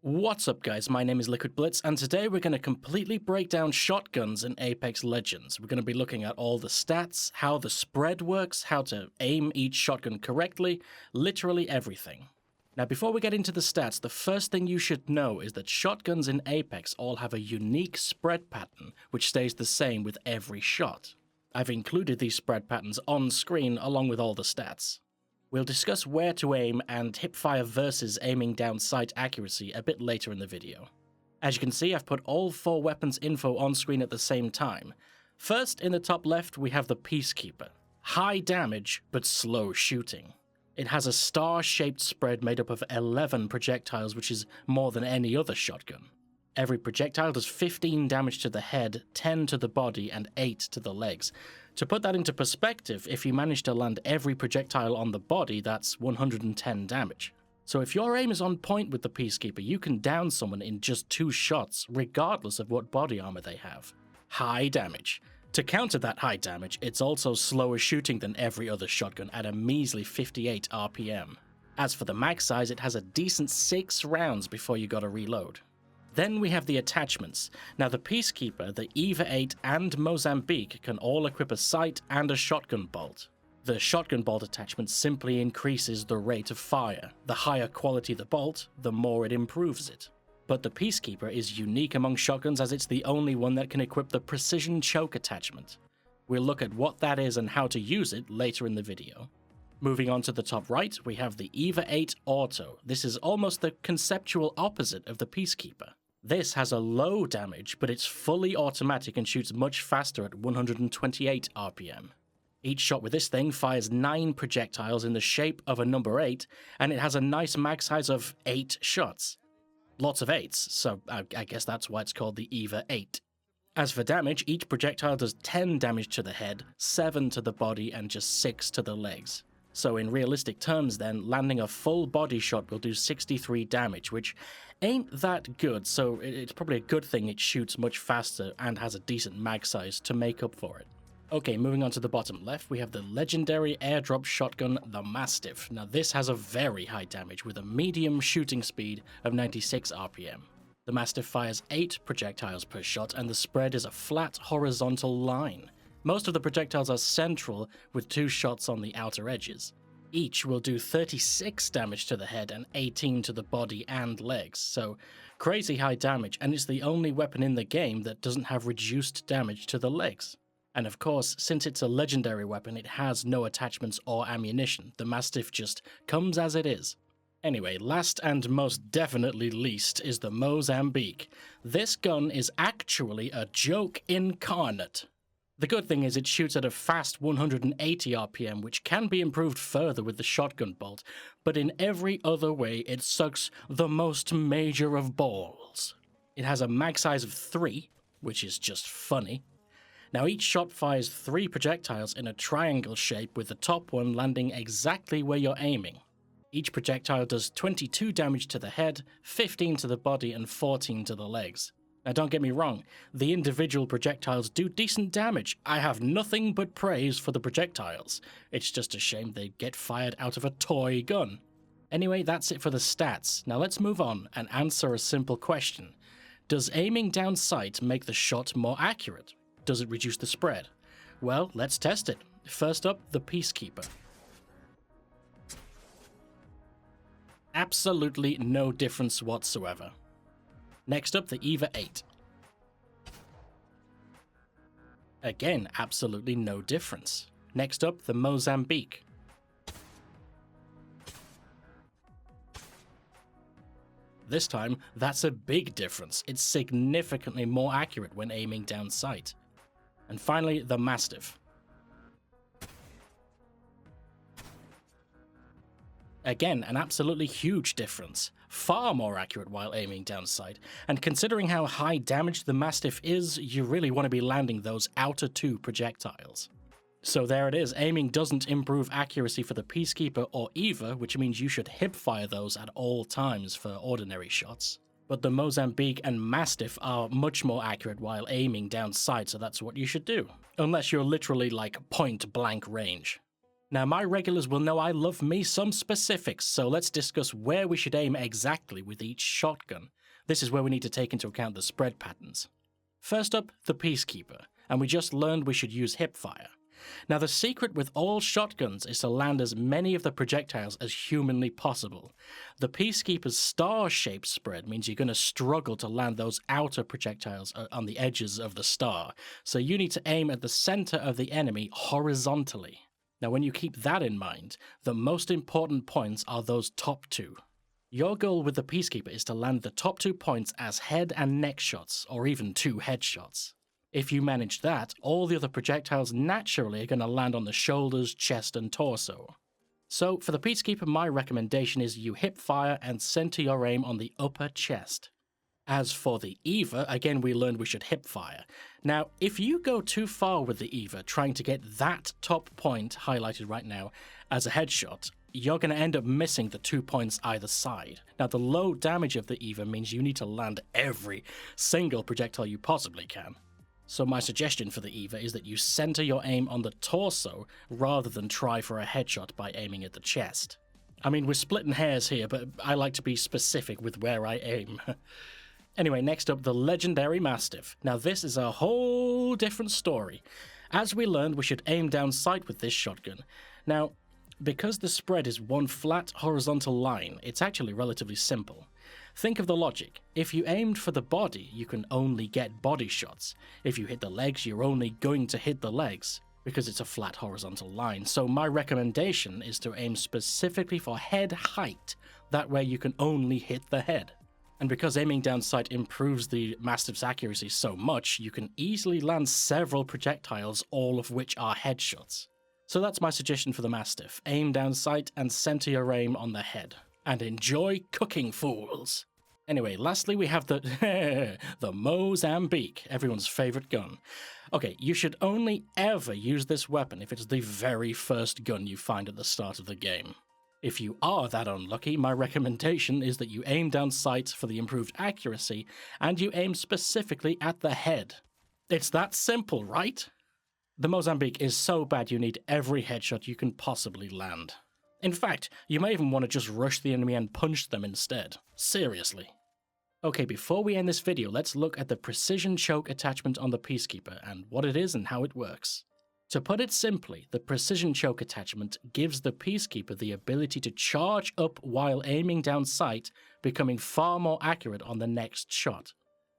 What's up guys, my name is Liquid Blitz, and today we're going to completely break down shotguns in Apex Legends. We're going to be looking at all the stats, how the spread works, how to aim each shotgun correctly, literally everything. Now before we get into the stats, the first thing you should know is that shotguns in Apex all have a unique spread pattern, which stays the same with every shot. I've included these spread patterns on screen along with all the stats. We'll discuss where to aim and hipfire versus aiming down sight accuracy a bit later in the video. As you can see, I've put all 4 weapons info on screen at the same time. First, in the top left, we have the Peacekeeper. High damage, but slow shooting. It has a star-shaped spread made up of 11 projectiles, which is more than any other shotgun. Every projectile does 15 damage to the head, 10 to the body, and 8 to the legs. To put that into perspective, if you manage to land every projectile on the body, that's 110 damage. So if your aim is on point with the Peacekeeper, you can down someone in just 2 shots, regardless of what body armor they have. High damage. To counter that high damage, it's also slower shooting than every other shotgun at a measly 58 RPM. As for the mag size, it has a decent 6 rounds before you gotta reload. Then we have the attachments. Now the Peacekeeper, the EVA-8 and Mozambique can all equip a sight and a shotgun bolt. The shotgun bolt attachment simply increases the rate of fire. The higher quality the bolt, the more it improves it. But the Peacekeeper is unique among shotguns as it's the only one that can equip the precision choke attachment. We'll look at what that is and how to use it later in the video. Moving on to the top right, we have the EVA-8 Auto. This is almost the conceptual opposite of the Peacekeeper. This has a low damage, but it's fully automatic and shoots much faster at 128 RPM. Each shot with this thing fires 9 projectiles in the shape of a number 8, and it has a nice mag size of 8 shots. Lots of 8s, so I guess that's why it's called the EVA-8. As for damage, each projectile does 10 damage to the head, 7 to the body, and just 6 to the legs. So in realistic terms then, landing a full body shot will do 63 damage, which ain't that good, so it's probably a good thing it shoots much faster and has a decent mag size to make up for it. Okay, moving on to the bottom left, we have the legendary airdrop shotgun, the Mastiff. Now this has a very high damage with a medium shooting speed of 96 RPM. The Mastiff fires 8 projectiles per shot and the spread is a flat horizontal line. Most of the projectiles are central with 2 shots on the outer edges. Each will do 36 damage to the head and 18 to the body and legs, so crazy high damage, and it's the only weapon in the game that doesn't have reduced damage to the legs. And of course, since it's a legendary weapon, it has no attachments or ammunition. The Mastiff just comes as it is. Anyway, last and most definitely least is the Mozambique. This gun is actually a joke incarnate. The good thing is it shoots at a fast 180 RPM, which can be improved further with the shotgun bolt, but in every other way it sucks the most major of balls. It has a mag size of 3, which is just funny. Now each shot fires 3 projectiles in a triangle shape with the top one landing exactly where you're aiming. Each projectile does 22 damage to the head, 15 to the body, and 14 to the legs. Now don't get me wrong, the individual projectiles do decent damage. I have nothing but praise for the projectiles. It's just a shame they get fired out of a toy gun. Anyway, that's it for the stats. Now let's move on and answer a simple question. Does aiming down sight make the shot more accurate? Does it reduce the spread? Well, let's test it. First up, the Peacekeeper. Absolutely no difference whatsoever. Next up, the EVA-8. Again, absolutely no difference. Next up, the Mozambique. This time, that's a big difference. It's significantly more accurate when aiming down sight. And finally, the Mastiff. Again, an absolutely huge difference. Far more accurate while aiming down sight, and considering how high damage the Mastiff is, you really want to be landing those outer 2 projectiles. So there it is, aiming doesn't improve accuracy for the Peacekeeper or EVA, which means you should hipfire those at all times for ordinary shots. But the Mozambique and Mastiff are much more accurate while aiming down sight, so that's what you should do. Unless you're literally like point blank range. Now, my regulars will know I love me some specifics, so let's discuss where we should aim exactly with each shotgun. This is where we need to take into account the spread patterns. First up, the Peacekeeper, and we just learned we should use hipfire. Now, the secret with all shotguns is to land as many of the projectiles as humanly possible. The Peacekeeper's star-shaped spread means you're going to struggle to land those outer projectiles on the edges of the star, so you need to aim at the center of the enemy horizontally. Now, when you keep that in mind, the most important points are those top two. Your goal with the Peacekeeper is to land the top 2 points as head and neck shots, or even 2 headshots. If you manage that, all the other projectiles naturally are going to land on the shoulders, chest, and torso. So, for the Peacekeeper, my recommendation is you hipfire and center your aim on the upper chest. As for the EVA, again we learned we should hipfire. Now, if you go too far with the EVA, trying to get that top point highlighted right now as a headshot, you're going to end up missing the 2 points either side. Now, the low damage of the EVA means you need to land every single projectile you possibly can. So my suggestion for the EVA is that you center your aim on the torso rather than try for a headshot by aiming at the chest. I mean, we're splitting hairs here, but I like to be specific with where I aim. Anyway, next up, the legendary Mastiff. Now, this is a whole different story. As we learned, we should aim down sight with this shotgun. Now, because the spread is one flat horizontal line, it's actually relatively simple. Think of the logic. If you aimed for the body, you can only get body shots. If you hit the legs, you're only going to hit the legs, because it's a flat horizontal line. So my recommendation is to aim specifically for head height. That way you can only hit the head. And because aiming down sight improves the Mastiff's accuracy so much, you can easily land several projectiles, all of which are headshots. So that's my suggestion for the Mastiff. Aim down sight and center your aim on the head. And enjoy cooking, fools! Anyway, lastly we have the Mozambique, everyone's favorite gun. Okay, you should only ever use this weapon if it's the very first gun you find at the start of the game. If you are that unlucky, my recommendation is that you aim down sight for the improved accuracy, and you aim specifically at the head. It's that simple, right? The Mozambique is so bad you need every headshot you can possibly land. In fact, you may even want to just rush the enemy and punch them instead. Seriously. Okay, before we end this video, let's look at the precision choke attachment on the Peacekeeper and what it is and how it works. To put it simply, the precision choke attachment gives the Peacekeeper the ability to charge up while aiming down sight, becoming far more accurate on the next shot.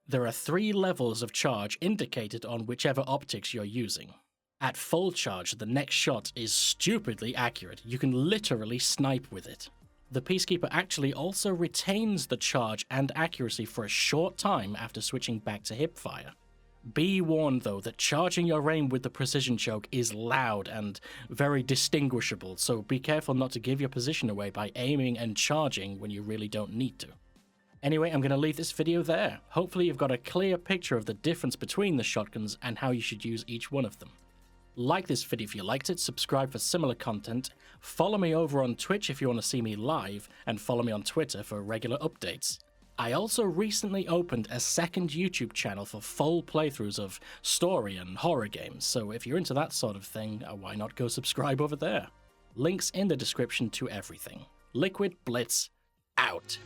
There are 3 levels of charge indicated on whichever optics you're using. At full charge, the next shot is stupidly accurate. You can literally snipe with it. The Peacekeeper actually also retains the charge and accuracy for a short time after switching back to hipfire. Be warned though that charging your aim with the precision choke is loud and very distinguishable, so be careful not to give your position away by aiming and charging when you really don't need to. Anyway, I'm going to leave this video there. Hopefully you've got a clear picture of the difference between the shotguns and how you should use each one of them. Like this video if you liked it, subscribe for similar content, follow me over on Twitch if you want to see me live, and follow me on Twitter for regular updates. I also recently opened a second YouTube channel for full playthroughs of story and horror games, so if you're into that sort of thing, why not go subscribe over there? Links in the description to everything. Liquid Blitz, out.